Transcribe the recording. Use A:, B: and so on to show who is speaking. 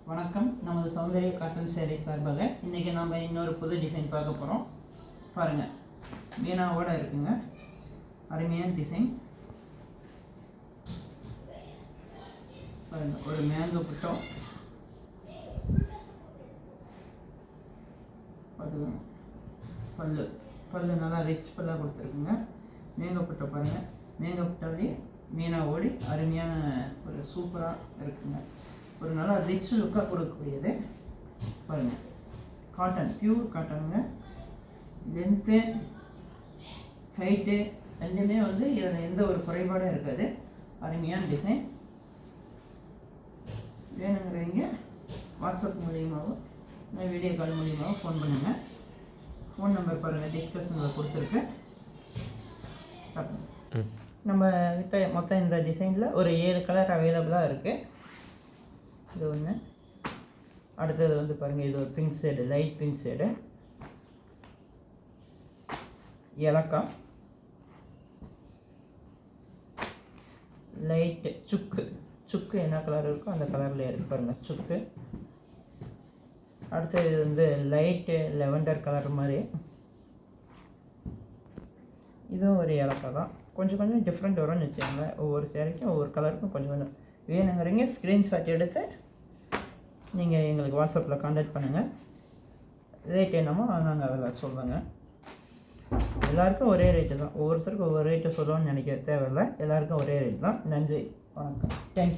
A: வணக்கம். நமது சௌந்தரிய காட்டன் சேரீ சார்பாக இன்றைக்கி நாம் இன்னொரு புது டிசைன் பார்க்க போகிறோம். பாருங்கள், மீனாவோட இருக்குங்க. அருமையான டிசைன் பாருங்கள். ஒரு மேங்கோ புட்டம் பார்த்துக்கோங்க. பல்லு நல்லா ரிச் பல்லாக கொடுத்துருக்குங்க. மேங்கோ புட்டம் பாருங்கள். மேங்கோ புட்டாலே மீனாவோடி அருமையான ஒரு சூப்பராக இருக்குங்க. ஒரு நல்லா ரிச் லுக்காக கொடுக்கக்கூடியது பாருங்கள். காட்டன், பியூர் காட்டனுங்க. லென்த்து ஹைட்டு ரெண்டுமே இதில் எந்த ஒரு குறைபாடும் இருக்காது. அருமையான டிசைன். வேணுங்கிறவங்க வாட்ஸ்அப் மூலியமாகவும் வீடியோ கால் மூலியமாகவும் ஃபோன் பண்ணுங்கள். ஃபோன் நம்பர் பாருங்கள், டிஸ்கஷனில் கொடுத்துருக்கு. நம்ம கிட்ட மொத்தம் இந்த டிசைனில் ஒரு 7 கலர் அவைலபிளாக இருக்குது. இது ஒன்று. அடுத்தது பாருங்கள், இது ஒரு pink shade, light pink shade, ஏலக்காய், லைட்டு சுக்கு என்ன கலர் இருக்கோ அந்த கலரில் இருக்குது பாருங்கள், சுக்கு. அடுத்தது லைட்டு லெவண்டர் கலர் மாதிரி. இதுவும் ஒரு ஏலக்காய் தான். கொஞ்சம் டிஃப்ரெண்ட் வரும்னு வச்சுக்கோங்க. ஒவ்வொரு சேரீக்கும் ஒவ்வொரு கலருக்கும் கொஞ்சம் வேணுங்கிறீங்க ஸ்க்ரீன்ஷாட் எடுத்து நீங்கள் எங்களுக்கு வாட்ஸ்அப்பில் கான்டாக்ட் பண்ணுங்கள். ரேட் என்னமோ நாங்கள் அதில் சொல்லுங்க. எல்லாருக்கும் ஒரே ரேட்டு தான். ஒவ்வொருத்தருக்கும் ஒவ்வொரு ரேட்டு சொல்லணும்னு நினைக்க தேவையில்லை. எல்லாருக்கும் ஒரே ரேட் தான். நன்றி, வணக்கம், தேங்க்யூ.